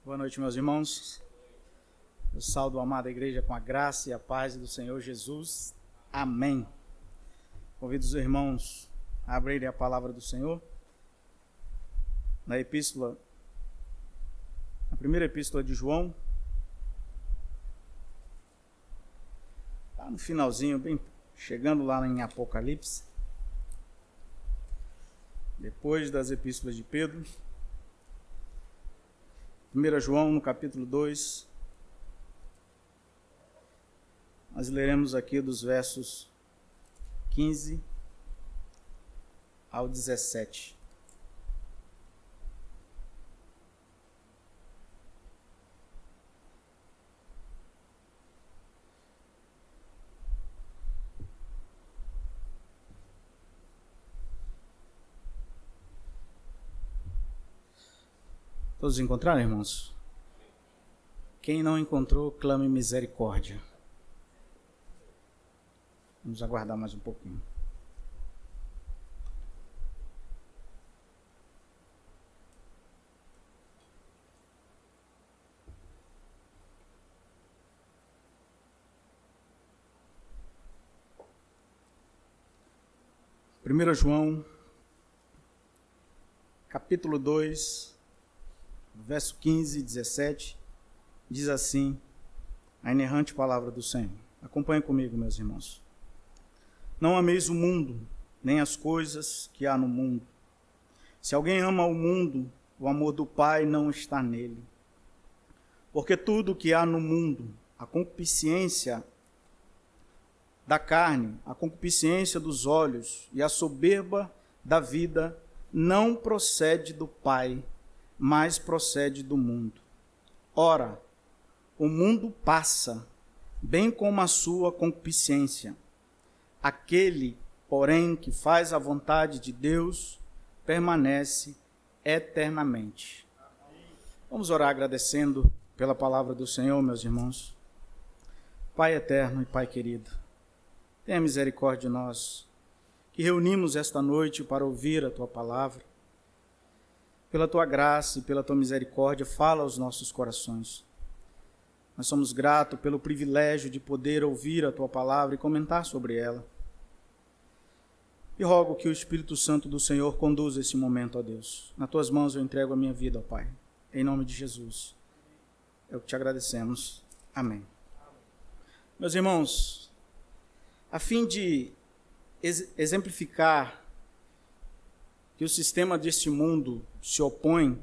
Boa noite, meus irmãos. Eu saúdo a amada igreja com a graça e a paz do Senhor Jesus. Amém. Convido os irmãos a abrirem a palavra do Senhor na epístola, a primeira epístola de João. Está no finalzinho, bem chegando lá em Apocalipse. Depois das epístolas de Pedro. 1 João, no capítulo 2, nós leremos aqui dos versos 15 ao 17. Todos encontraram, irmãos? Quem não encontrou, clame misericórdia. Vamos aguardar mais um pouquinho. Primeiro João, capítulo 2, verso 15 e 17, diz assim, a inerrante palavra do Senhor. Acompanhe comigo, meus irmãos. Não ameis o mundo, nem as coisas que há no mundo. Se alguém ama o mundo, o amor do Pai não está nele. Porque tudo que há no mundo, a concupiscência da carne, a concupiscência dos olhos e a soberba da vida, não procede do Pai, mas procede do mundo. Ora, o mundo passa, bem como a sua concupiscência. Aquele, porém, que faz a vontade de Deus, permanece eternamente. Vamos orar agradecendo pela palavra do Senhor, meus irmãos. Pai eterno e Pai querido, tenha misericórdia de nós, que reunimos esta noite para ouvir a Tua palavra. Pela Tua graça e pela Tua misericórdia, fala aos nossos corações. Nós somos gratos pelo privilégio de poder ouvir a Tua palavra e comentar sobre ela. E rogo que o Espírito Santo do Senhor conduza esse momento, ó Deus. Nas Tuas mãos eu entrego a minha vida, ó Pai. Em nome de Jesus. É o que te agradecemos. Amém. Meus irmãos, a fim de exemplificar que o sistema deste mundo se opõe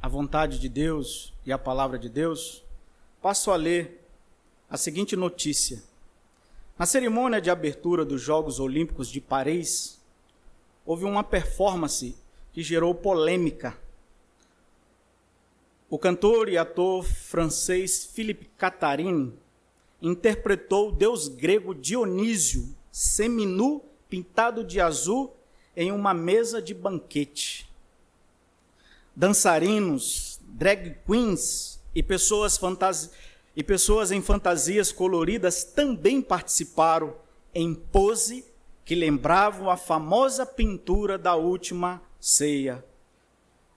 à vontade de Deus e à palavra de Deus, passo a ler a seguinte notícia. Na cerimônia de abertura dos Jogos Olímpicos de Paris, houve uma performance que gerou polêmica. O cantor e ator francês Philippe Catherine interpretou o deus grego Dionísio, seminu, pintado de azul, em uma mesa de banquete. Dançarinos, drag queens e pessoas em fantasias coloridas também participaram em pose que lembravam a famosa pintura da última ceia.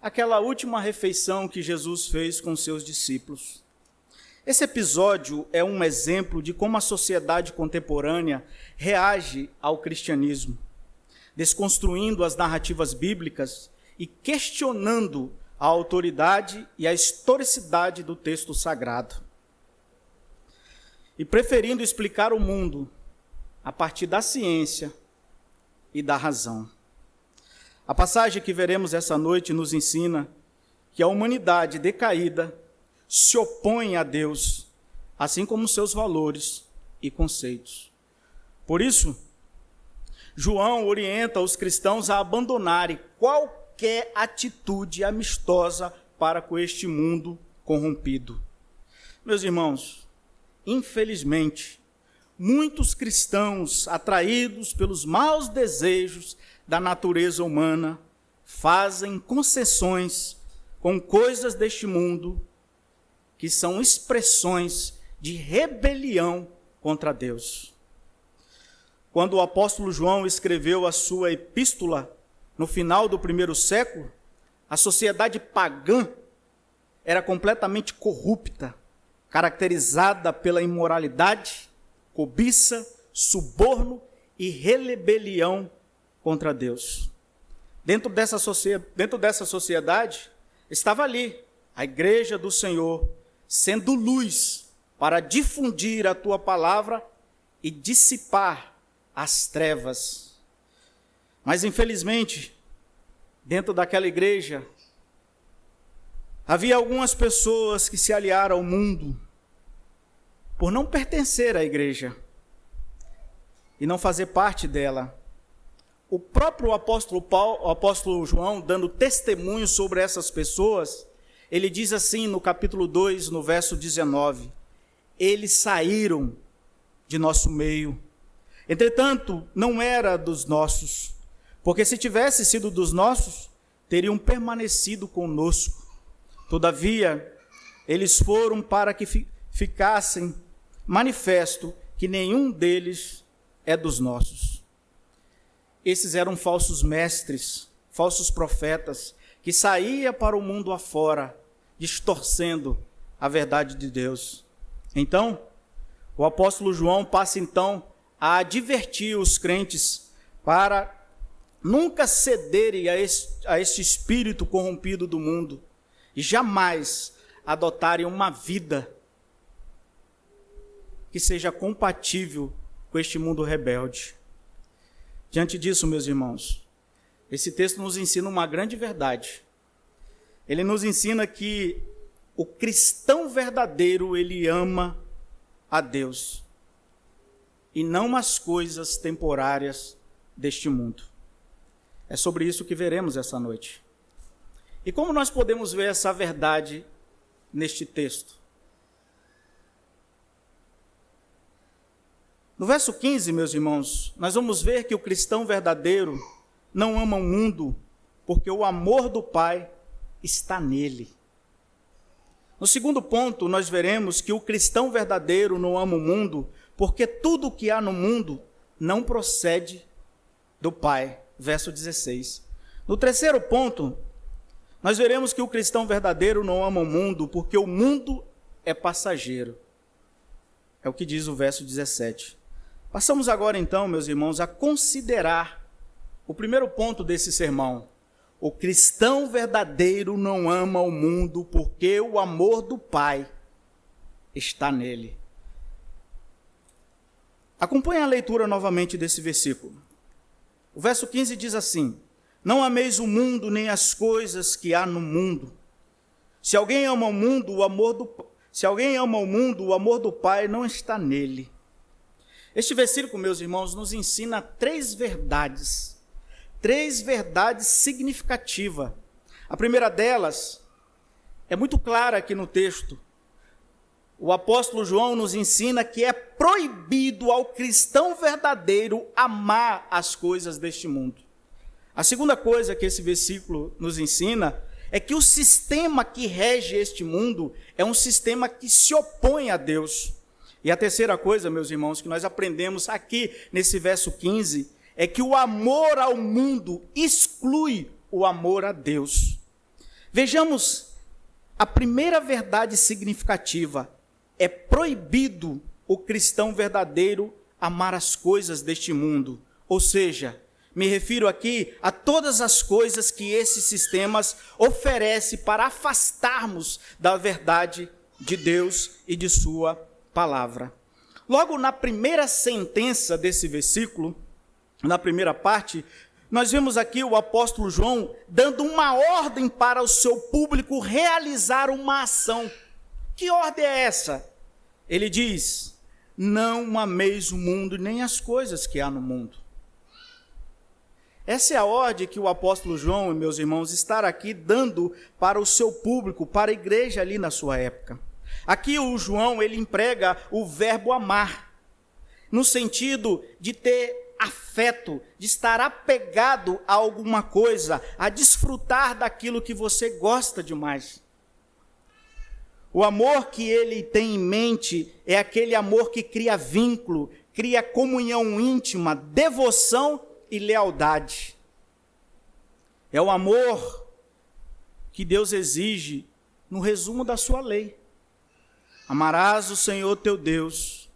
Aquela última refeição que Jesus fez com seus discípulos. Esse episódio é um exemplo de como a sociedade contemporânea reage ao cristianismo, desconstruindo as narrativas bíblicas e questionando a autoridade e a historicidade do texto sagrado. E preferindo explicar o mundo a partir da ciência e da razão. A passagem que veremos essa noite nos ensina que a humanidade decaída se opõe a Deus, assim como seus valores e conceitos. Por isso, João orienta os cristãos a abandonarem qualquer atitude amistosa para com este mundo corrompido. Meus irmãos, infelizmente, muitos cristãos, atraídos pelos maus desejos da natureza humana, fazem concessões com coisas deste mundo que são expressões de rebelião contra Deus. Quando o apóstolo João escreveu a sua epístola no final do primeiro século, a sociedade pagã era completamente corrupta, caracterizada pela imoralidade, cobiça, suborno e rebelião contra Deus. Dentro dessa sociedade, estava ali a igreja do Senhor, sendo luz para difundir a tua palavra e dissipar as trevas. Mas, infelizmente, dentro daquela igreja, havia algumas pessoas que se aliaram ao mundo por não pertencer à igreja e não fazer parte dela. O próprio apóstolo João, dando testemunho sobre essas pessoas, ele diz assim no capítulo 2, no verso 19, eles saíram de nosso meio, entretanto, não era dos nossos, porque se tivesse sido dos nossos, teriam permanecido conosco. Todavia, eles foram para que ficassem manifesto que nenhum deles é dos nossos. Esses eram falsos mestres, falsos profetas, que saíam para o mundo afora, distorcendo a verdade de Deus. Então, o apóstolo João passa então a advertir os crentes para nunca cederem a este espírito corrompido do mundo e jamais adotarem uma vida que seja compatível com este mundo rebelde. Diante disso, meus irmãos, esse texto nos ensina uma grande verdade. Ele nos ensina que o cristão verdadeiro, ele ama a Deus e não as coisas temporárias deste mundo. É sobre isso que veremos essa noite. E como nós podemos ver essa verdade neste texto? No verso 15, meus irmãos, nós vamos ver que o cristão verdadeiro não ama o mundo, porque o amor do Pai está nele. No segundo ponto, nós veremos que o cristão verdadeiro não ama o mundo, porque tudo o que há no mundo não procede do Pai. Verso 16. No terceiro ponto, nós veremos que o cristão verdadeiro não ama o mundo, porque o mundo é passageiro. É o que diz o verso 17. Passamos agora então, meus irmãos, a considerar o primeiro ponto desse sermão. O cristão verdadeiro não ama o mundo porque o amor do Pai está nele. Acompanhe a leitura novamente desse versículo. O verso 15 diz assim: não ameis o mundo nem as coisas que há no mundo. Se alguém ama o mundo, o amor do Pai não está nele. Este versículo, meus irmãos, nos ensina três verdades significativas. A primeira delas é muito clara aqui no texto. O apóstolo João nos ensina que é proibido ao cristão verdadeiro amar as coisas deste mundo. A segunda coisa que esse versículo nos ensina é que o sistema que rege este mundo é um sistema que se opõe a Deus. E a terceira coisa, meus irmãos, que nós aprendemos aqui nesse verso 15, é que o amor ao mundo exclui o amor a Deus. Vejamos a primeira verdade significativa: é proibido o cristão verdadeiro amar as coisas deste mundo. Ou seja, me refiro aqui a todas as coisas que esses sistemas oferecem para afastarmos da verdade de Deus e de sua palavra. Logo na primeira sentença desse versículo, na primeira parte, nós vemos aqui o apóstolo João dando uma ordem para o seu público realizar uma ação. Que ordem é essa? Ele diz: não ameis o mundo nem as coisas que há no mundo. Essa é a ordem que o apóstolo João, meus irmãos, está aqui dando para o seu público, para a igreja ali na sua época. Aqui o João, ele emprega o verbo amar, no sentido de ter afeto, de estar apegado a alguma coisa, a desfrutar daquilo que você gosta demais. O amor que ele tem em mente é aquele amor que cria vínculo, cria comunhão íntima, devoção e lealdade. É o amor que Deus exige no resumo da sua lei. Amarás o Senhor teu Deus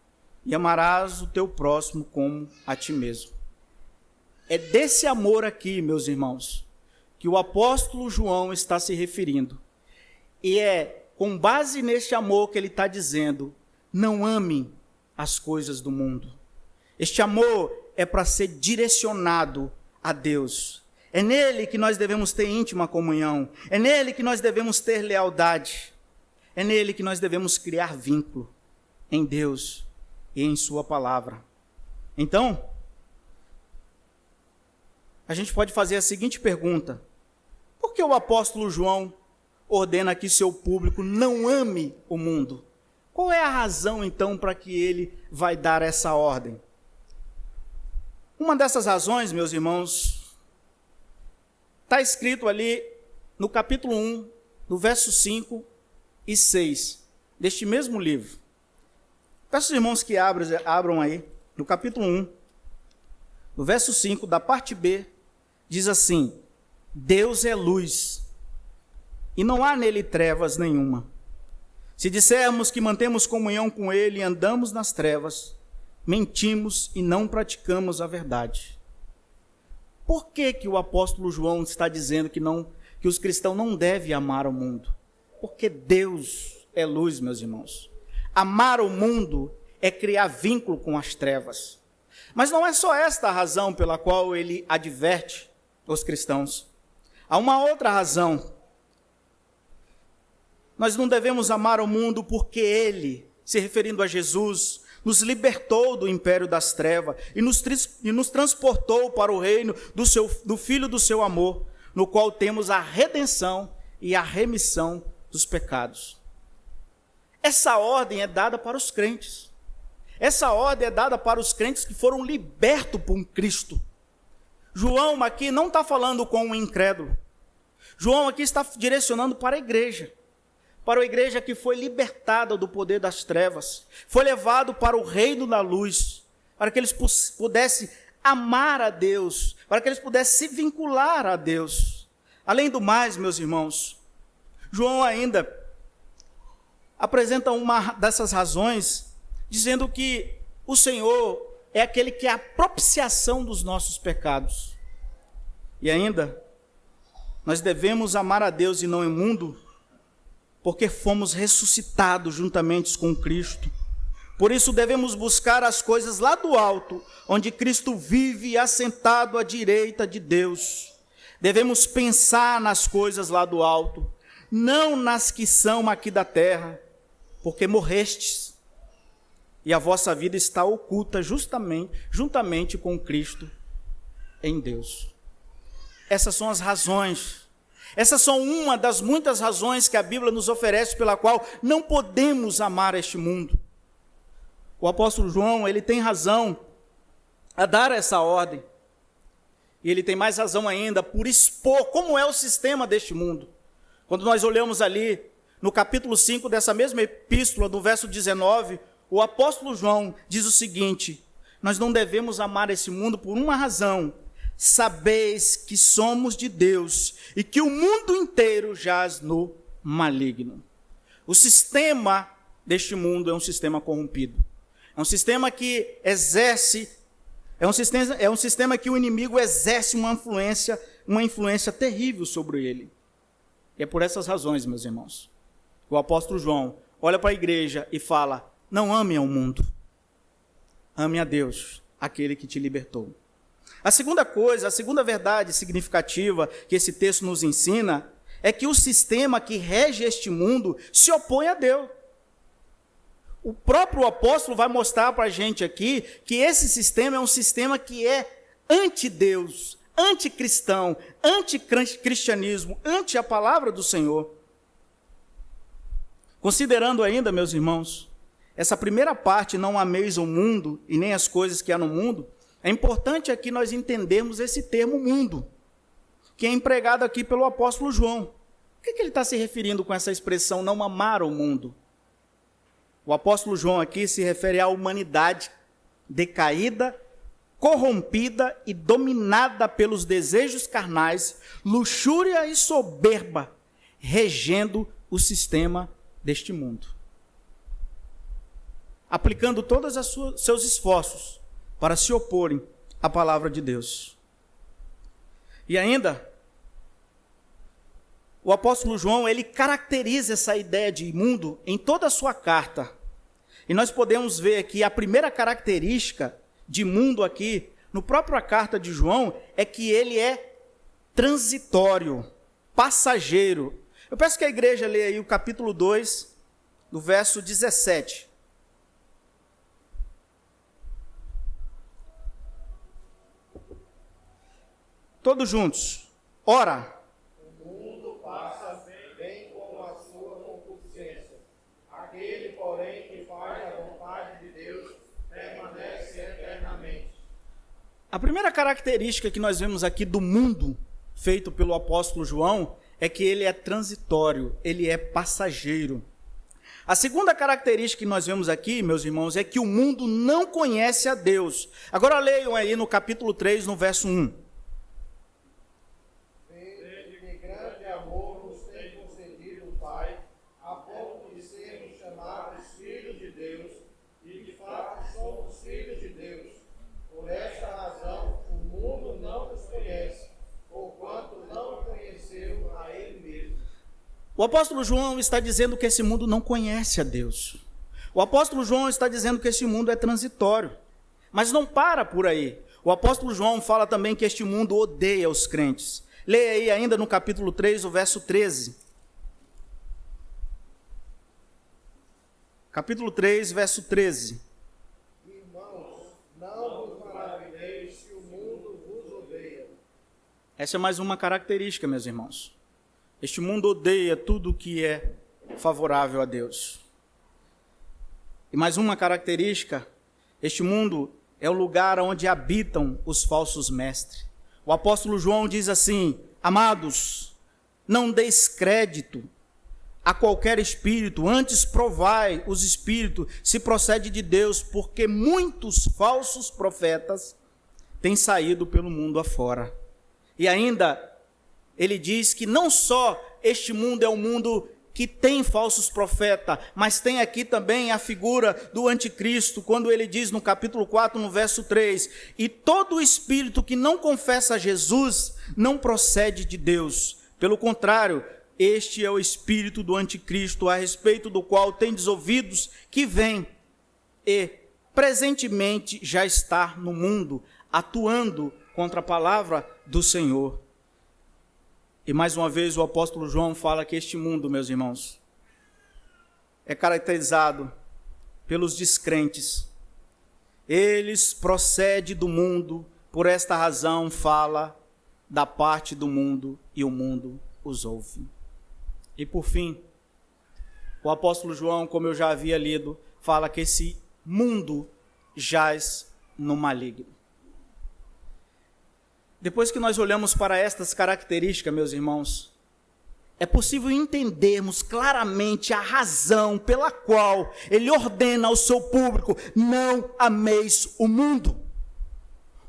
e amarás o teu próximo como a ti mesmo. É desse amor aqui, meus irmãos, que o apóstolo João está se referindo. E é com base neste amor que ele está dizendo: não amem as coisas do mundo. Este amor é para ser direcionado a Deus. É nele que nós devemos ter íntima comunhão. É nele que nós devemos ter lealdade. É nele que nós devemos criar vínculo em Deus e em sua palavra. Então, a gente pode fazer a seguinte pergunta: por que o apóstolo João ordena que seu público não ame o mundo? Qual é a razão, então, para que ele vai dar essa ordem? Uma dessas razões, meus irmãos, está escrito ali no capítulo 1, no verso 5 e 6, deste mesmo livro. Peço aos irmãos que abram aí, no capítulo 1, no verso 5, da parte B, diz assim: Deus é luz, e não há nele trevas nenhuma. Se dissermos que mantemos comunhão com ele e andamos nas trevas, mentimos e não praticamos a verdade. Por que o apóstolo João está dizendo que os cristãos não devem amar o mundo? Porque Deus é luz, meus irmãos. Amar o mundo é criar vínculo com as trevas. Mas não é só esta a razão pela qual ele adverte os cristãos. Há uma outra razão. Nós não devemos amar o mundo porque ele, se referindo a Jesus, nos libertou do império das trevas e nos transportou para o reino do Filho do seu amor, no qual temos a redenção e a remissão dos pecados. Essa ordem é dada para os crentes. Essa ordem é dada para os crentes que foram libertos por Cristo. João aqui não está falando com um incrédulo. João aqui está direcionando para a igreja que foi libertada do poder das trevas, foi levado para o reino da luz, para que eles pudessem amar a Deus, para que eles pudessem se vincular a Deus. Além do mais, meus irmãos, João ainda apresenta uma dessas razões, dizendo que o Senhor é aquele que é a propiciação dos nossos pecados. E ainda, nós devemos amar a Deus e não o mundo, porque fomos ressuscitados juntamente com Cristo. Por isso devemos buscar as coisas lá do alto, onde Cristo vive assentado à direita de Deus. Devemos pensar nas coisas lá do alto, não nas que são aqui da terra, porque morrestes, e a vossa vida está oculta juntamente com Cristo em Deus. Essas são as razões. Essas são uma das muitas razões que a Bíblia nos oferece pela qual não podemos amar este mundo. O apóstolo João, ele tem razão a dar essa ordem. E ele tem mais razão ainda por expor como é o sistema deste mundo. Quando nós olhamos ali no capítulo 5 dessa mesma epístola, no verso 19, o apóstolo João diz o seguinte: nós não devemos amar esse mundo por uma razão: sabeis que somos de Deus e que o mundo inteiro jaz no maligno. O sistema deste mundo é um sistema corrompido. É um sistema que é um sistema que o inimigo exerce uma influência terrível sobre ele. E é por essas razões, meus irmãos, o apóstolo João olha para a igreja e fala: não ame ao mundo, ame a Deus, aquele que te libertou. A segunda verdade significativa que esse texto nos ensina é que o sistema que rege este mundo se opõe a Deus. O próprio apóstolo vai mostrar para a gente aqui que esse sistema é um sistema que é anti-Deus, anticristão, anticristianismo, anti a palavra do Senhor. Considerando ainda, meus irmãos, essa primeira parte, não ameis o mundo e nem as coisas que há no mundo, é importante aqui nós entendermos esse termo mundo, que é empregado aqui pelo apóstolo João. O que ele está se referindo com essa expressão, não amar o mundo? O apóstolo João aqui se refere à humanidade decaída, corrompida e dominada pelos desejos carnais, luxúria e soberba, regendo o sistema deste mundo, aplicando todos os seus esforços para se oporem à palavra de Deus. E ainda, o apóstolo João, ele caracteriza essa ideia de mundo em toda a sua carta. E nós podemos ver que a primeira característica de mundo aqui, no própria carta de João, é que ele é transitório, passageiro. Eu peço que a igreja leia aí o capítulo 2, do verso 17. Todos juntos. Ora, o mundo passa bem como a sua concupiscência. Aquele, porém, que faz a vontade de Deus, permanece eternamente. a primeira característica que nós vemos aqui do mundo feito pelo apóstolo João é que ele é transitório, ele é passageiro. A segunda característica que nós vemos aqui, meus irmãos, é que o mundo não conhece a Deus. Agora leiam aí no capítulo 3, no verso 1. De grande amor nos tem concedido o Pai, a ponto de sermos chamados filhos de Deus, e de fato somos filhos de Deus. Por esta razão, o mundo não nos conhece, porquanto não o conheceu a Ele mesmo. O apóstolo João está dizendo que esse mundo não conhece a Deus. O apóstolo João está dizendo que esse mundo é transitório. Mas não para por aí. O apóstolo João fala também que este mundo odeia os crentes. Leia aí ainda no capítulo 3, o verso 13. Capítulo 3, verso 13. Irmãos, não vos maravilheis se o mundo vos odeia. Essa é mais uma característica, meus irmãos. Este mundo odeia tudo que é favorável a Deus. E mais uma característica, este mundo é o lugar onde habitam os falsos mestres. O apóstolo João diz assim: amados, não deis crédito a qualquer espírito, antes provai os espíritos se procede de Deus, porque muitos falsos profetas têm saído pelo mundo afora. E ainda ele diz que não só este mundo é um mundo que tem falsos profetas, mas tem aqui também a figura do anticristo, quando ele diz no capítulo 4, no verso 3, e todo espírito que não confessa a Jesus não procede de Deus. Pelo contrário, este é o espírito do anticristo, a respeito do qual tendes ouvidos que vem e presentemente já está no mundo, atuando contra a palavra do Senhor. E mais uma vez o apóstolo João fala que este mundo, meus irmãos, é caracterizado pelos descrentes. Eles procedem do mundo, por esta razão fala da parte do mundo e o mundo os ouve. E por fim, o apóstolo João, como eu já havia lido, fala que esse mundo jaz no maligno. Depois que nós olhamos para estas características, meus irmãos, é possível entendermos claramente a razão pela qual ele ordena ao seu público: não ameis o mundo.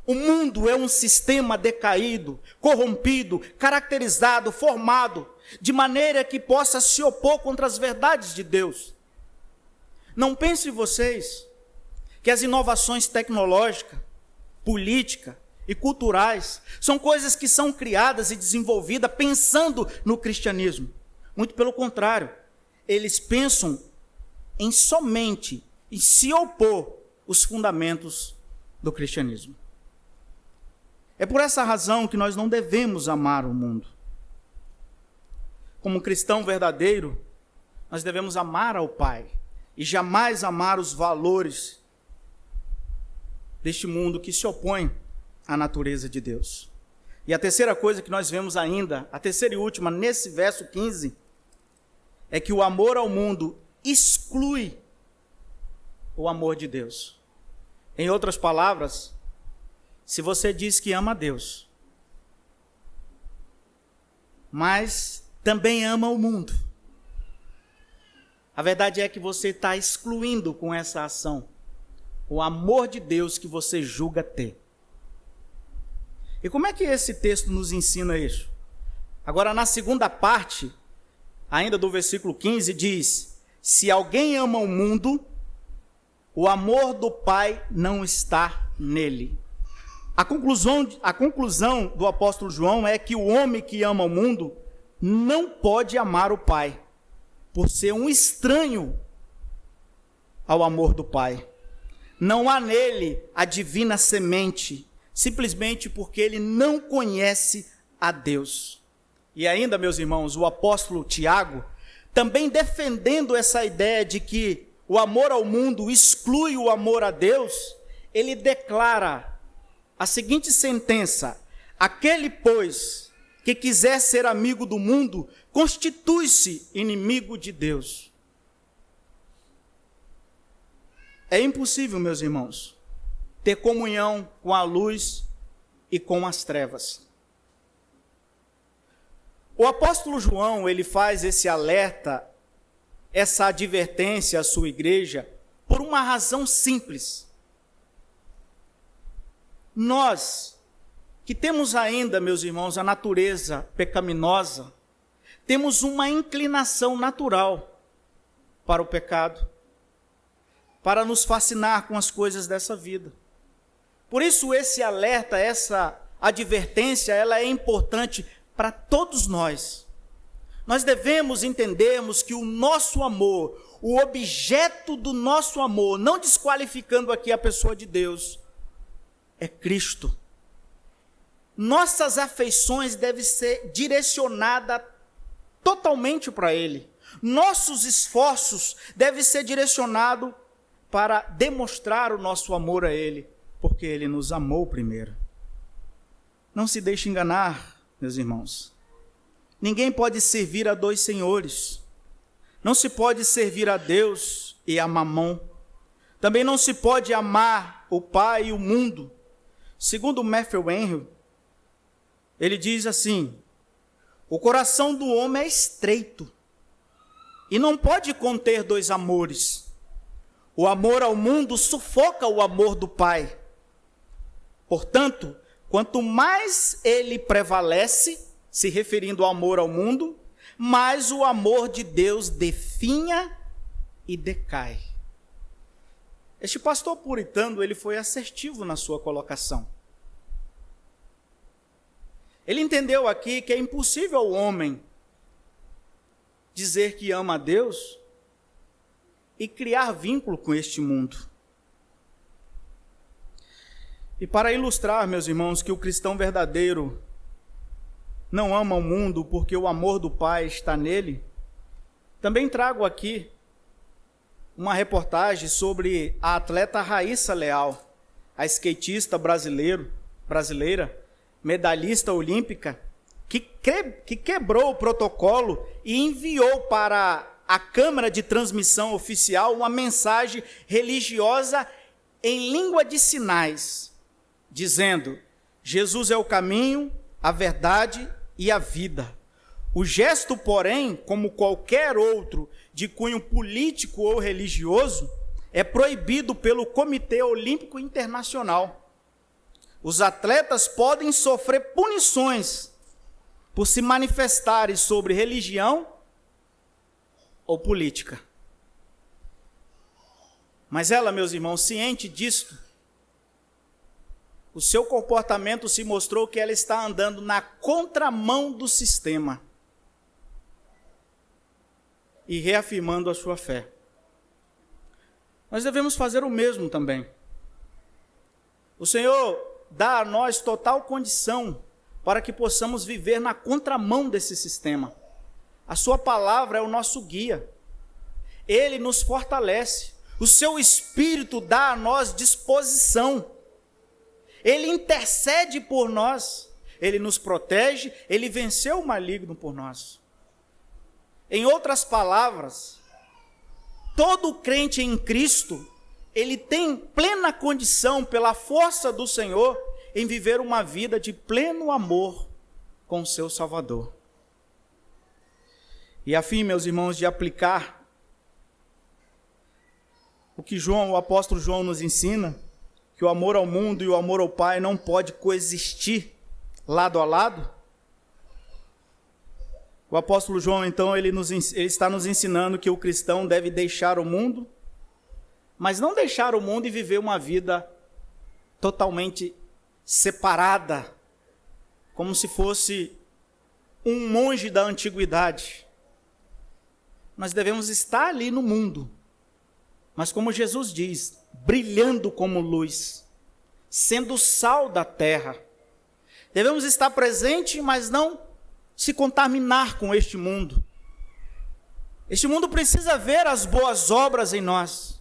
O mundo é um sistema decaído, corrompido, caracterizado, formado, de maneira que possa se opor contra as verdades de Deus. Não pensem vocês que as inovações tecnológicas, políticas e culturais são coisas que são criadas e desenvolvidas pensando no cristianismo. Muito pelo contrário, eles pensam em somente em se opor aos fundamentos do cristianismo. É por essa razão que nós não devemos amar o mundo. Como cristão verdadeiro, nós devemos amar ao Pai e jamais amar os valores deste mundo que se opõe à natureza de Deus. E a terceira coisa que nós vemos ainda, a terceira e última, nesse verso 15, é que o amor ao mundo exclui o amor de Deus. Em outras palavras, se você diz que ama a Deus, mas também ama o mundo, a verdade é que você está excluindo com essa ação o amor de Deus que você julga ter. E como é que esse texto nos ensina isso? Agora, na segunda parte, ainda do versículo 15, diz: se alguém ama o mundo, o amor do Pai não está nele. A conclusão do apóstolo João é que o homem que ama o mundo não pode amar o Pai, por ser um estranho ao amor do Pai. Não há nele a divina semente, simplesmente porque ele não conhece a Deus. E ainda, meus irmãos, o apóstolo Tiago, também defendendo essa ideia de que o amor ao mundo exclui o amor a Deus, ele declara a seguinte sentença: aquele, pois, que quiser ser amigo do mundo, constitui-se inimigo de Deus. É impossível, meus irmãos, ter comunhão com a luz e com as trevas. O apóstolo João, ele faz esse alerta, essa advertência à sua igreja, por uma razão simples. Nós, que temos ainda, meus irmãos, a natureza pecaminosa, temos uma inclinação natural para o pecado, para nos fascinar com as coisas dessa vida. Por isso esse alerta, essa advertência, ela é importante para todos nós. Nós devemos entendermos que o nosso amor, o objeto do nosso amor, não desqualificando aqui a pessoa de Deus, é Cristo. Nossas afeições devem ser direcionadas totalmente para Ele. Nossos esforços devem ser direcionados para demonstrar o nosso amor a Ele, porque Ele nos amou primeiro. Não se deixe enganar, meus irmãos. Ninguém pode servir a dois senhores. Não se pode servir a Deus e a Mamon. Também não se pode amar o Pai e o mundo. Segundo Matthew Henry, ele diz assim: o coração do homem é estreito e não pode conter dois amores. O amor ao mundo sufoca o amor do Pai. Portanto, quanto mais ele prevalece, se referindo ao amor ao mundo, mais o amor de Deus definha e decai. Este pastor puritano, ele foi assertivo na sua colocação. Ele entendeu aqui que é impossível ao homem dizer que ama a Deus e criar vínculo com este mundo. E para ilustrar, meus irmãos, que o cristão verdadeiro não ama o mundo porque o amor do Pai está nele, também trago aqui uma reportagem sobre a atleta Raíssa Leal, a skatista brasileira, medalhista olímpica, que quebrou o protocolo e enviou para a câmara de transmissão oficial uma mensagem religiosa em língua de sinais, dizendo: Jesus é o caminho, a verdade e a vida. O gesto, porém, como qualquer outro de cunho político ou religioso, é proibido pelo Comitê Olímpico Internacional. Os atletas podem sofrer punições por se manifestarem sobre religião ou política. Mas ela, meus irmãos, ciente disto, o seu comportamento se mostrou que ela está andando na contramão do sistema e reafirmando a sua fé. Nós devemos fazer o mesmo também. O Senhor dá a nós total condição para que possamos viver na contramão desse sistema. A sua palavra é o nosso guia. Ele nos fortalece. O seu Espírito dá a nós disposição. Ele intercede por nós. Ele nos protege. Ele venceu o maligno por nós. Em outras palavras, todo crente em Cristo, ele tem plena condição, pela força do Senhor, em viver uma vida de pleno amor com o seu Salvador. E a fim, meus irmãos, de aplicar o que o apóstolo João nos ensina, que o amor ao mundo e o amor ao Pai não pode coexistir lado a lado, O apóstolo João, então, ele está nos ensinando que o cristão deve deixar o mundo, mas não deixar o mundo e viver uma vida totalmente separada, como se fosse um monge da antiguidade. Nós devemos estar ali no mundo, mas como Jesus diz, brilhando como luz, sendo sal da terra. Devemos estar presente, mas não se contaminar com este mundo. Este mundo precisa ver as boas obras em nós.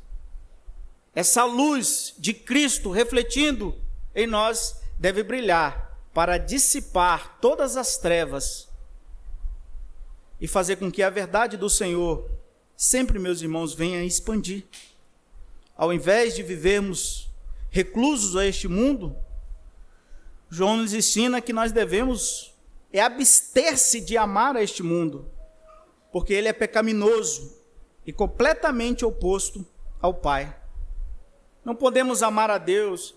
Essa luz de Cristo refletindo em nós deve brilhar para dissipar todas as trevas e fazer com que a verdade do Senhor sempre, meus irmãos, venha expandir. Ao invés de vivermos reclusos a este mundo, João nos ensina que nós devemos abster-se de amar a este mundo, porque ele é pecaminoso e completamente oposto ao Pai. Não podemos amar a Deus.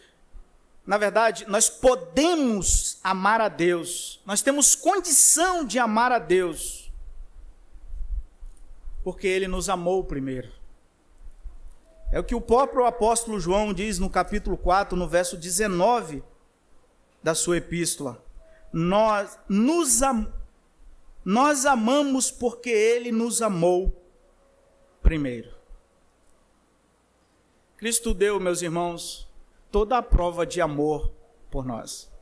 Na verdade, nós podemos amar a Deus. Nós temos condição de amar a Deus, porque Ele nos amou primeiro. É o que o próprio apóstolo João diz no capítulo 4, no verso 19 da sua epístola. Nós amamos porque Ele nos amou primeiro. Cristo deu, meus irmãos, toda a prova de amor por nós.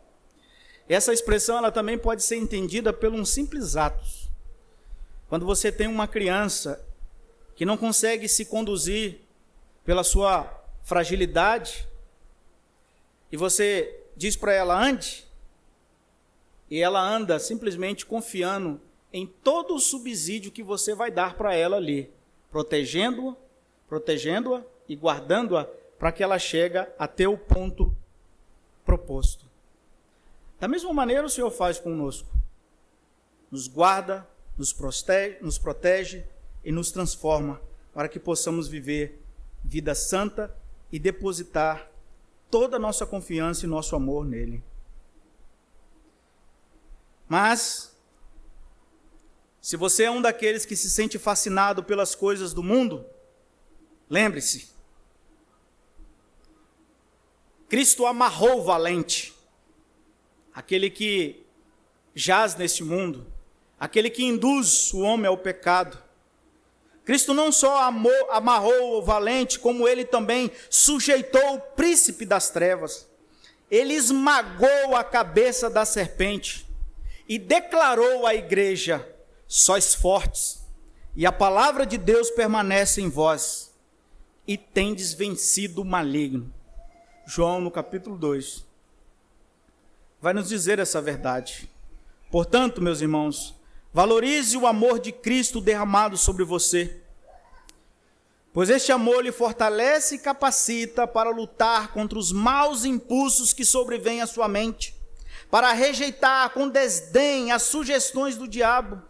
Essa expressão ela também pode ser entendida por um simples ato. Quando você tem uma criança que não consegue se conduzir pela sua fragilidade, e você diz para ela, ande, e ela anda simplesmente confiando em todo o subsídio que você vai dar para ela ali, protegendo-a e guardando-a para que ela chegue até o ponto proposto. Da mesma maneira o Senhor faz conosco. Nos guarda, nos protege e nos transforma para que possamos viver vida santa e depositar toda a nossa confiança e nosso amor nele. Mas, se você é um daqueles que se sente fascinado pelas coisas do mundo, lembre-se, Cristo amarrou o valente, aquele que jaz neste mundo, aquele que induz o homem ao pecado. Cristo não só amarrou o valente, como ele também sujeitou o príncipe das trevas. Ele esmagou a cabeça da serpente e declarou à igreja: sois fortes, e a palavra de Deus permanece em vós, e tendes vencido o maligno. João, no capítulo 2, vai nos dizer essa verdade. Portanto, meus irmãos, valorize o amor de Cristo derramado sobre você, pois este amor lhe fortalece e capacita para lutar contra os maus impulsos que sobrevêm à sua mente, para rejeitar com desdém as sugestões do diabo,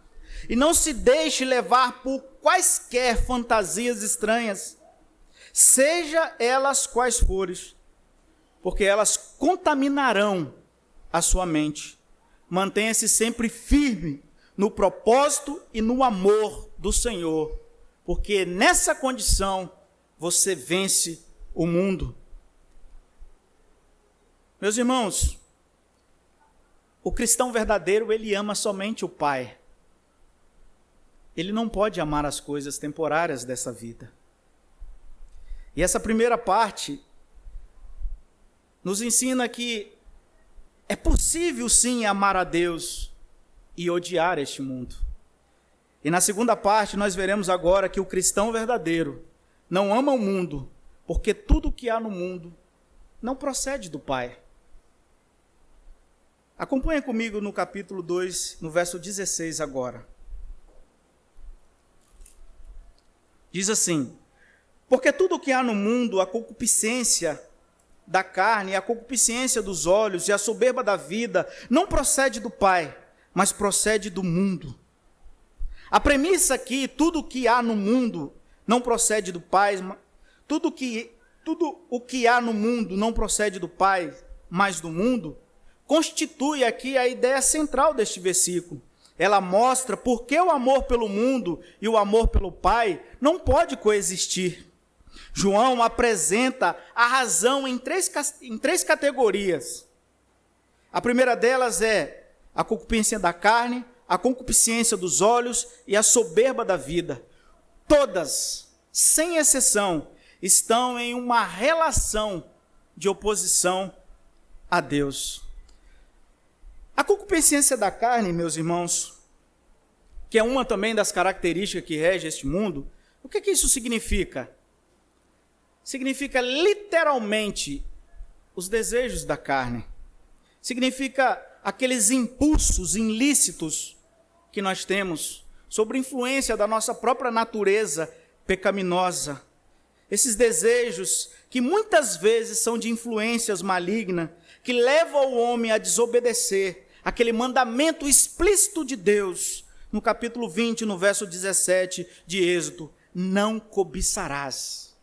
e não se deixe levar por quaisquer fantasias estranhas, seja elas quais forem, porque elas contaminarão a sua mente. Mantenha-se sempre firme no propósito e no amor do Senhor, porque nessa condição você vence o mundo. Meus irmãos, o cristão verdadeiro, ele ama somente o Pai. Ele não pode amar as coisas temporárias dessa vida. E essa primeira parte nos ensina que é possível sim amar a Deus e odiar este mundo. E na segunda parte nós veremos agora que o cristão verdadeiro não ama o mundo, porque tudo que há no mundo não procede do Pai. Acompanha comigo no capítulo 2, no verso 16 agora. Diz assim: porque tudo que há no mundo, a concupiscência da carne, a concupiscência dos olhos e a soberba da vida, não procede do Pai, mas procede do mundo. A premissa aqui, tudo o que há no mundo não procede do Pai, tudo o que há no mundo não procede do Pai, mas do mundo, constitui aqui a ideia central deste versículo, ela mostra por que o amor pelo mundo e o amor pelo Pai não pode coexistir. João apresenta a razão em três categorias. A primeira delas é a concupiscência da carne, a concupiscência dos olhos e a soberba da vida. Todas, sem exceção, estão em uma relação de oposição a Deus. A concupiscência da carne, meus irmãos, que é uma também das características que rege este mundo, o que isso significa? Significa literalmente os desejos da carne. Significa aqueles impulsos ilícitos que nós temos, sob influência da nossa própria natureza pecaminosa. Esses desejos que muitas vezes são de influências malignas, que levam o homem a desobedecer aquele mandamento explícito de Deus, no capítulo 20, no verso 17 de Êxodo: não cobiçarás.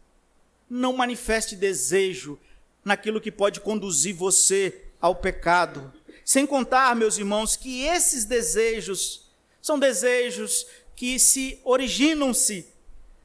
Não manifeste desejo naquilo que pode conduzir você ao pecado. Sem contar, meus irmãos, que esses desejos são desejos que originam-se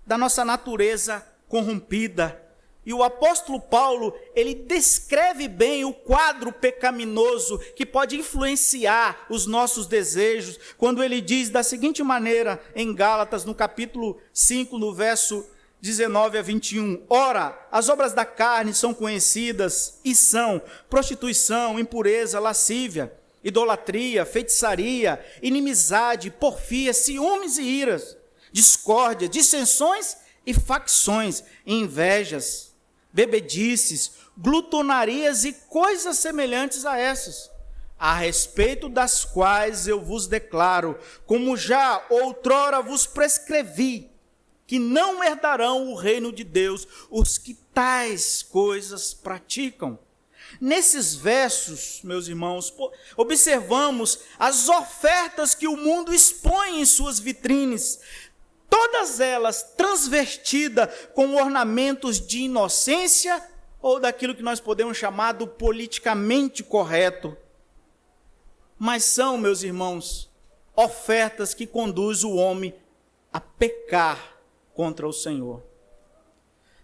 da nossa natureza corrompida. E o apóstolo Paulo, ele descreve bem o quadro pecaminoso que pode influenciar os nossos desejos, quando ele diz da seguinte maneira, em Gálatas, no capítulo 5, no verso 19 a 21, ora, as obras da carne são conhecidas e são prostituição, impureza, lascívia, idolatria, feitiçaria, inimizade, porfia, ciúmes e iras, discórdia, dissensões e facções, invejas, bebedices, glutonarias e coisas semelhantes a essas, a respeito das quais eu vos declaro, como já outrora vos prescrevi, que não herdarão o reino de Deus os que tais coisas praticam. Nesses versos, meus irmãos, observamos as ofertas que o mundo expõe em suas vitrines, todas elas transvestidas com ornamentos de inocência ou daquilo que nós podemos chamar do politicamente correto. Mas são, meus irmãos, ofertas que conduzem o homem a pecar contra o Senhor.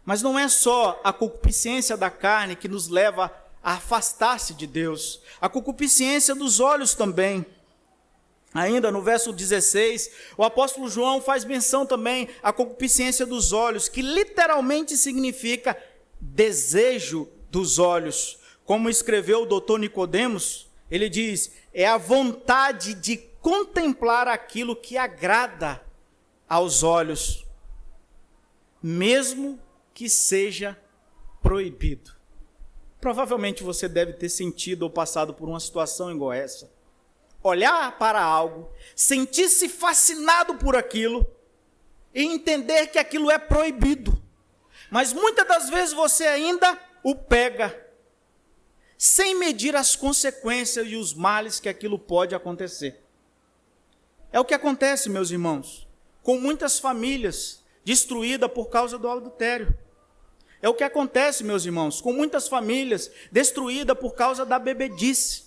Mas não é só a concupiscência da carne que nos leva a afastar-se de Deus, a concupiscência dos olhos também. Ainda no verso 16, o apóstolo João faz menção também à concupiscência dos olhos, que literalmente significa desejo dos olhos. Como escreveu o doutor Nicodemos, ele diz, é a vontade de contemplar aquilo que agrada aos olhos, mesmo que seja proibido. Provavelmente você deve ter sentido ou passado por uma situação igual essa. Olhar para algo, sentir-se fascinado por aquilo e entender que aquilo é proibido. Mas muitas das vezes você ainda o pega, sem medir as consequências e os males que aquilo pode acontecer. É o que acontece, meus irmãos, com muitas famílias destruída por causa do adultério. É o que acontece, meus irmãos, com muitas famílias destruídas por causa da bebedice.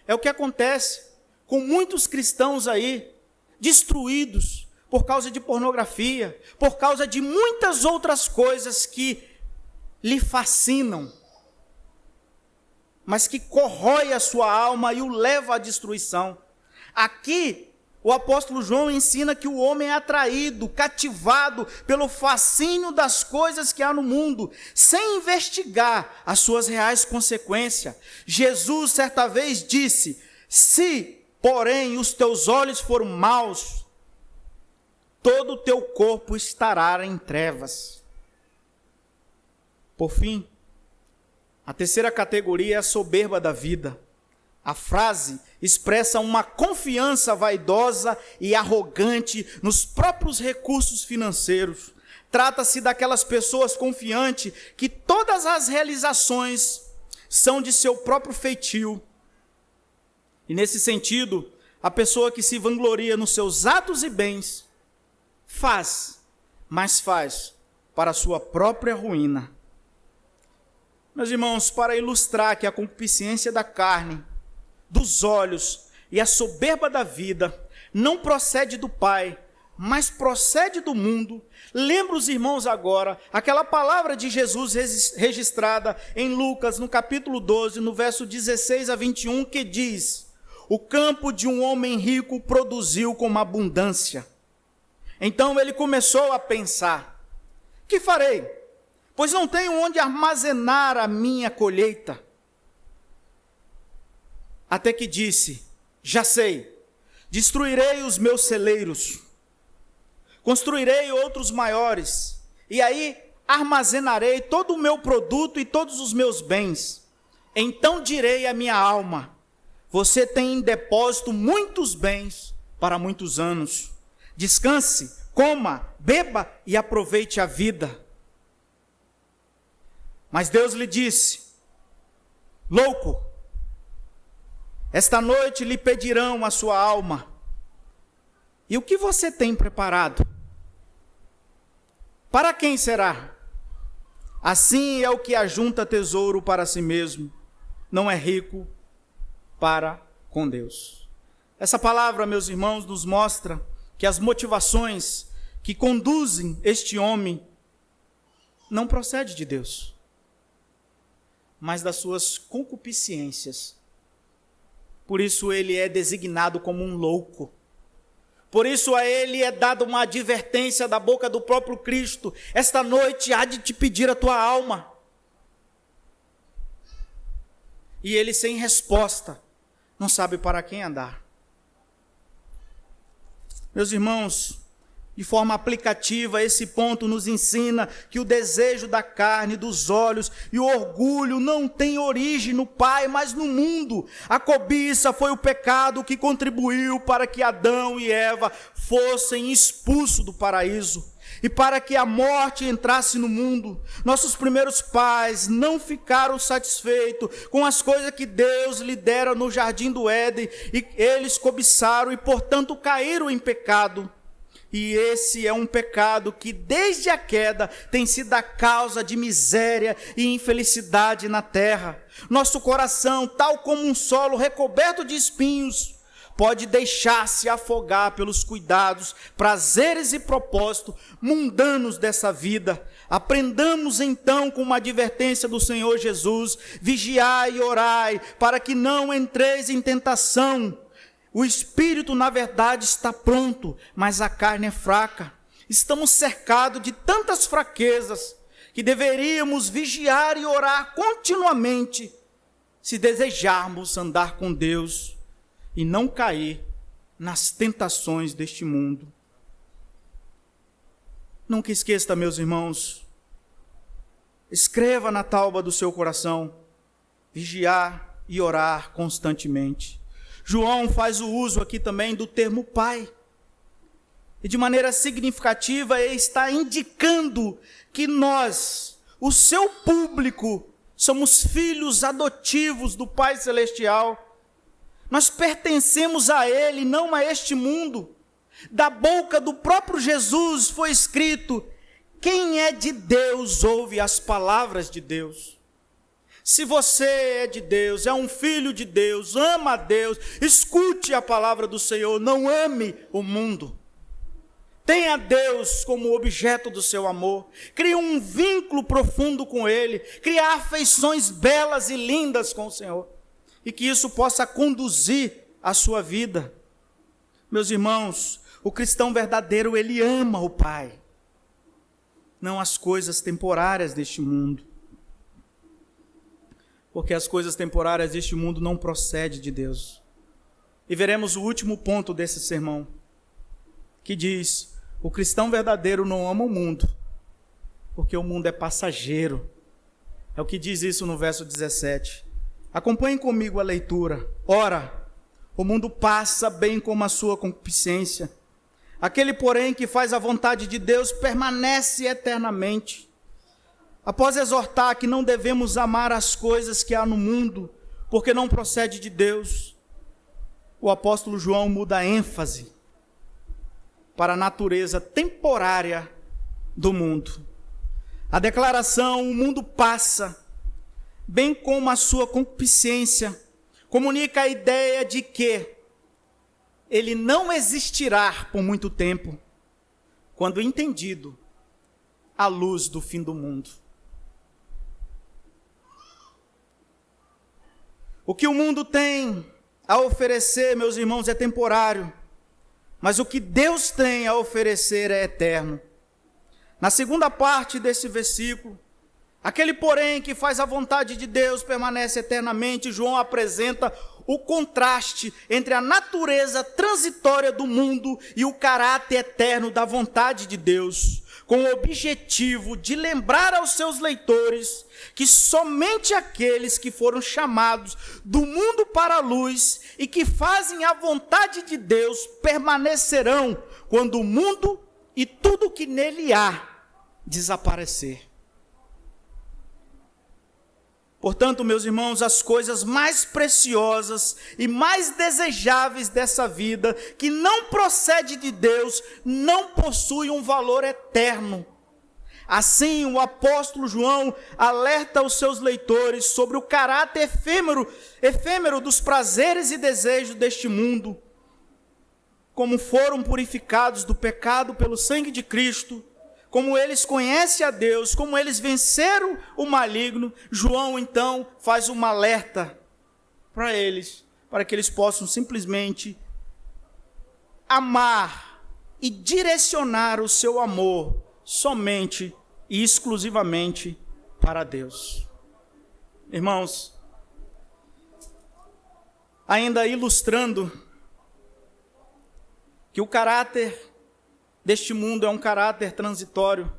É o que acontece com muitos cristãos aí destruídos por causa de pornografia, por causa de muitas outras coisas que lhe fascinam, mas que corrói a sua alma e o leva à destruição. Aqui, o apóstolo João ensina que o homem é atraído, cativado pelo fascínio das coisas que há no mundo, sem investigar as suas reais consequências. Jesus, certa vez, disse, se, porém, os teus olhos forem maus, todo o teu corpo estará em trevas. Por fim, a terceira categoria é a soberba da vida. A frase expressa uma confiança vaidosa e arrogante nos próprios recursos financeiros. Trata-se daquelas pessoas confiantes que todas as realizações são de seu próprio feitio. E nesse sentido, a pessoa que se vangloria nos seus atos e bens, mas faz para a sua própria ruína. Meus irmãos, para ilustrar que a concupiscência da carne, dos olhos e a soberba da vida não procede do Pai, mas procede do mundo. Lembra os irmãos agora, aquela palavra de Jesus registrada em Lucas, no capítulo 12, no verso 16 a 21, que diz: o campo de um homem rico produziu com uma abundância. Então ele começou a pensar: que farei? Pois não tenho onde armazenar a minha colheita. Até que disse: já sei, destruirei os meus celeiros, construirei outros maiores, e aí armazenarei todo o meu produto e todos os meus bens. Então direi à minha alma: você tem em depósito muitos bens para muitos anos. Descanse, coma, beba e aproveite a vida. Mas Deus lhe disse: louco, esta noite lhe pedirão a sua alma. E o que você tem preparado? Para quem será? Assim é o que ajunta tesouro para si mesmo, não é rico para com Deus. Essa palavra, meus irmãos, nos mostra que as motivações que conduzem este homem não procedem de Deus, mas das suas concupiscências. Por isso ele é designado como um louco. Por isso a ele é dada uma advertência da boca do próprio Cristo: esta noite há de te pedir a tua alma. E ele, sem resposta, não sabe para quem andar. Meus irmãos, de forma aplicativa, esse ponto nos ensina que o desejo da carne, dos olhos e o orgulho não tem origem no Pai, mas no mundo. A cobiça foi o pecado que contribuiu para que Adão e Eva fossem expulsos do paraíso e para que a morte entrasse no mundo. Nossos primeiros pais não ficaram satisfeitos com as coisas que Deus lhe dera no jardim do Éden, e eles cobiçaram e, portanto, caíram em pecado. E esse é um pecado que, desde a queda, tem sido a causa de miséria e infelicidade na terra. Nosso coração, tal como um solo recoberto de espinhos, pode deixar-se afogar pelos cuidados, prazeres e propósitos mundanos dessa vida. Aprendamos então com uma advertência do Senhor Jesus: vigiai e orai, para que não entreis em tentação. O espírito, na verdade, está pronto, mas a carne é fraca. Estamos cercados de tantas fraquezas que deveríamos vigiar e orar continuamente, se desejarmos andar com Deus e não cair nas tentações deste mundo. Nunca esqueça, meus irmãos, escreva na tauba do seu coração: vigiar e orar constantemente. João faz o uso aqui também do termo pai. E de maneira significativa ele está indicando que nós, o seu público, somos filhos adotivos do Pai Celestial. Nós pertencemos a Ele, não a este mundo. Da boca do próprio Jesus foi escrito: quem é de Deus ouve as palavras de Deus. Se você é de Deus, é um filho de Deus, ama a Deus, escute a palavra do Senhor, não ame o mundo. Tenha Deus como objeto do seu amor, crie um vínculo profundo com Ele, crie afeições belas e lindas com o Senhor, e que isso possa conduzir a sua vida. Meus irmãos, o cristão verdadeiro, ele ama o Pai, não as coisas temporárias deste mundo. Porque as coisas temporárias deste mundo não procedem de Deus. E veremos o último ponto desse sermão, que diz: o cristão verdadeiro não ama o mundo, porque o mundo é passageiro. É o que diz isso no verso 17. Acompanhem comigo a leitura. Ora, o mundo passa bem como a sua concupiscência. Aquele, porém, que faz a vontade de Deus permanece eternamente. Após exortar que não devemos amar as coisas que há no mundo, porque não procede de Deus, o apóstolo João muda a ênfase para a natureza temporária do mundo. A declaração, o mundo passa, bem como a sua concupiscência, comunica a ideia de que ele não existirá por muito tempo, quando entendido à luz do fim do mundo. O que o mundo tem a oferecer, meus irmãos, é temporário, mas o que Deus tem a oferecer é eterno. Na segunda parte desse versículo, aquele, porém, que faz a vontade de Deus permanece eternamente. João apresenta o contraste entre a natureza transitória do mundo e o caráter eterno da vontade de Deus, com o objetivo de lembrar aos seus leitores que somente aqueles que foram chamados do mundo para a luz e que fazem a vontade de Deus permanecerão quando o mundo e tudo que nele há desaparecer. Portanto, meus irmãos, as coisas mais preciosas e mais desejáveis dessa vida, que não procede de Deus, não possuem um valor eterno. Assim, o apóstolo João alerta os seus leitores sobre o caráter efêmero dos prazeres e desejos deste mundo. Como foram purificados do pecado pelo sangue de Cristo, como eles conhecem a Deus, como eles venceram o maligno, João então faz um alerta para eles, para que eles possam simplesmente amar e direcionar o seu amor somente e exclusivamente para Deus. Irmãos, ainda ilustrando que o caráter deste mundo é um caráter transitório.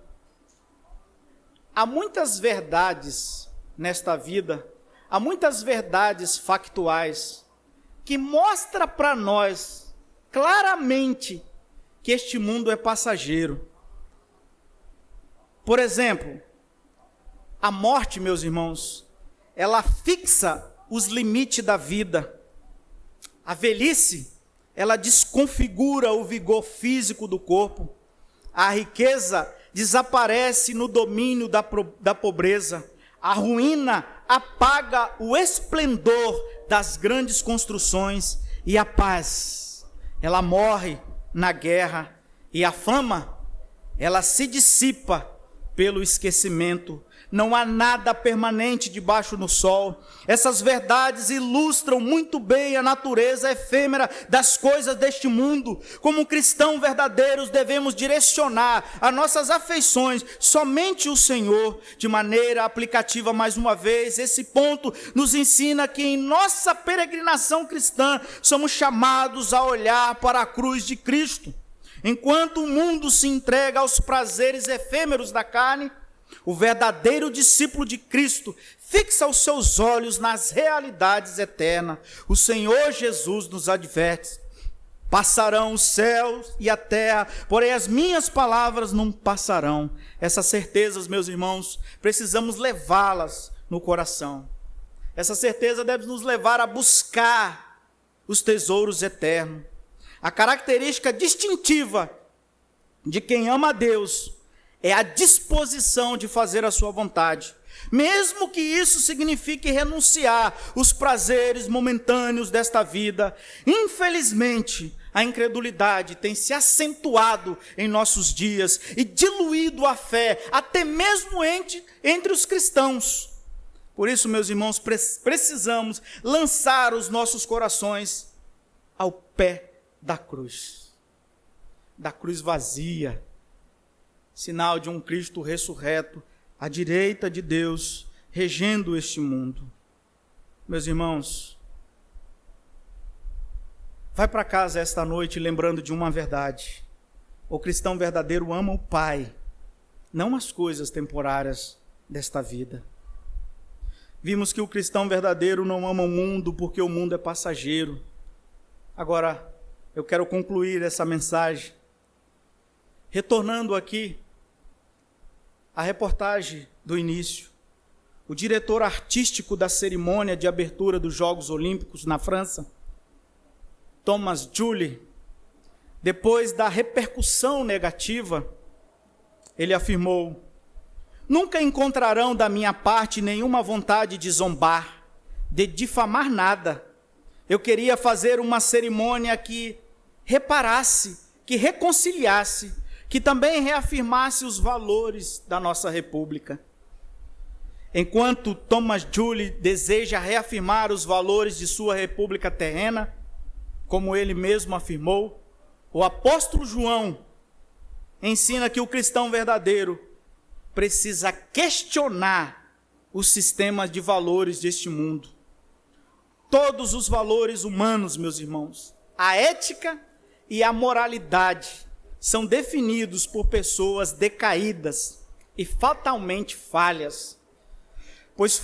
Há muitas verdades nesta vida, há muitas verdades factuais que mostram para nós claramente que este mundo é passageiro. Por exemplo, a morte, meus irmãos, ela fixa os limites da vida. A velhice, ela desconfigura o vigor físico do corpo. A riqueza desaparece no domínio da pobreza. A ruína apaga o esplendor das grandes construções. E a paz, ela morre na guerra. E a fama, ela se dissipa pelo esquecimento. Não há nada permanente debaixo do sol. Essas verdades ilustram muito bem a natureza efêmera das coisas deste mundo. Como cristãos verdadeiros, devemos direcionar as nossas afeições somente ao Senhor. De maneira aplicativa, mais uma vez, esse ponto nos ensina que em nossa peregrinação cristã, somos chamados a olhar para a cruz de Cristo. Enquanto o mundo se entrega aos prazeres efêmeros da carne, o verdadeiro discípulo de Cristo fixa os seus olhos nas realidades eternas. O Senhor Jesus nos adverte: passarão os céus e a terra, porém as minhas palavras não passarão. Essas certezas, meus irmãos, precisamos levá-las no coração. Essa certeza deve nos levar a buscar os tesouros eternos. A característica distintiva de quem ama a Deus é a disposição de fazer a sua vontade, mesmo que isso signifique renunciar os prazeres momentâneos desta vida. Infelizmente, a incredulidade tem se acentuado em nossos dias e diluído a fé, até mesmo entre os cristãos. Por isso, meus irmãos, precisamos lançar os nossos corações ao pé da cruz vazia, sinal de um Cristo ressurreto à direita de Deus, regendo este mundo. Meus irmãos, vai para casa esta noite lembrando de uma verdade: o cristão verdadeiro ama o Pai, não as coisas temporárias desta vida. Vimos que o cristão verdadeiro não ama o mundo porque o mundo é passageiro. Agora, eu quero concluir essa mensagem retornando aqui a reportagem do início. O diretor artístico da cerimônia de abertura dos Jogos Olímpicos na França, Thomas Julie, depois da repercussão negativa, ele afirmou: nunca encontrarão da minha parte nenhuma vontade de zombar, de difamar nada. Eu queria fazer uma cerimônia que reparasse, que reconciliasse, que também reafirmasse os valores da nossa república. Enquanto Thomas July deseja reafirmar os valores de sua república terrena, como ele mesmo afirmou, o apóstolo João ensina que o cristão verdadeiro precisa questionar os sistemas de valores deste mundo. Todos os valores humanos, meus irmãos, a ética e a moralidade são definidos por pessoas decaídas e fatalmente falhas, pois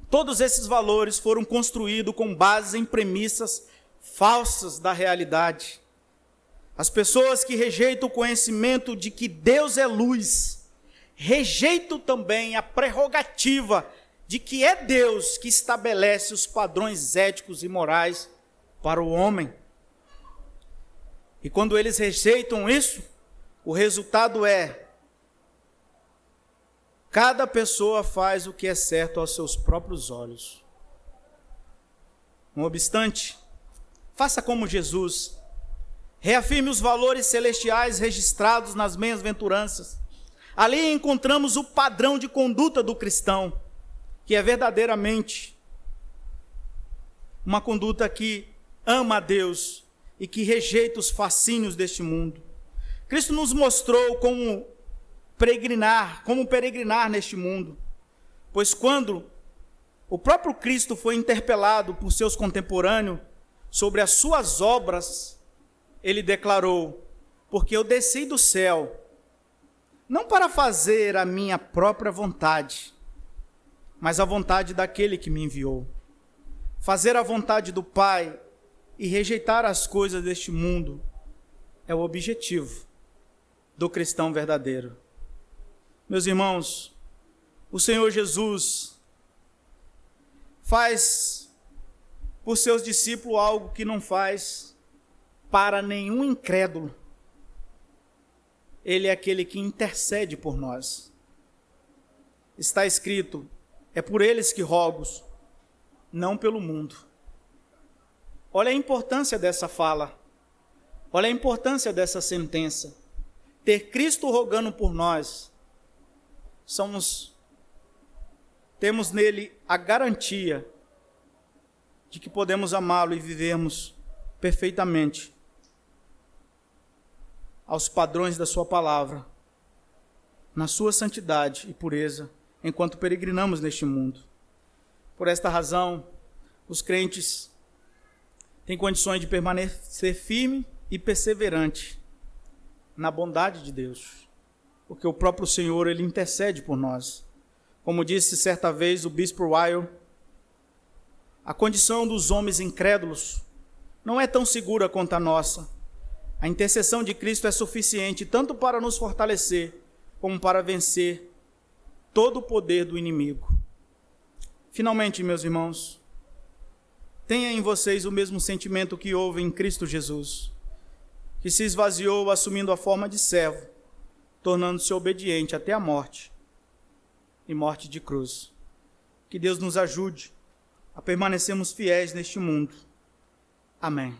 todos esses valores foram construídos com base em premissas falsas da realidade. As pessoas que rejeitam o conhecimento de que Deus é luz, rejeitam também a prerrogativa de que é Deus que estabelece os padrões éticos e morais para o homem. E quando eles rejeitam isso, o resultado é: cada pessoa faz o que é certo aos seus próprios olhos. Não obstante, faça como Jesus. Reafirme os valores celestiais registrados nas bem-aventuranças. Ali encontramos o padrão de conduta do cristão, que é verdadeiramente uma conduta que ama a Deus e que rejeita os fascínios deste mundo. Cristo nos mostrou como peregrinar neste mundo, pois quando o próprio Cristo foi interpelado por seus contemporâneos sobre as suas obras, ele declarou: porque eu desci do céu, não para fazer a minha própria vontade, mas a vontade daquele que me enviou. Fazer a vontade do Pai e rejeitar as coisas deste mundo é o objetivo do cristão verdadeiro. Meus irmãos, o Senhor Jesus faz por seus discípulos algo que não faz para nenhum incrédulo. Ele é aquele que intercede por nós. Está escrito: é por eles que rogo, não pelo mundo. Olha a importância dessa fala. Olha a importância dessa sentença. Ter Cristo rogando por nós, temos nele a garantia de que podemos amá-lo e vivermos perfeitamente aos padrões da sua palavra, na sua santidade e pureza, enquanto peregrinamos neste mundo. Por esta razão, os crentes têm condições de permanecer firme e perseverante na bondade de Deus, porque o próprio Senhor, ele intercede por nós. Como disse certa vez o bispo Weil, a condição dos homens incrédulos não é tão segura quanto a nossa. A intercessão de Cristo é suficiente tanto para nos fortalecer, como para vencer todo o poder do inimigo. Finalmente, meus irmãos, tenha em vocês o mesmo sentimento que houve em Cristo Jesus, que se esvaziou assumindo a forma de servo, tornando-se obediente até a morte, e morte de cruz. Que Deus nos ajude a permanecermos fiéis neste mundo. Amém.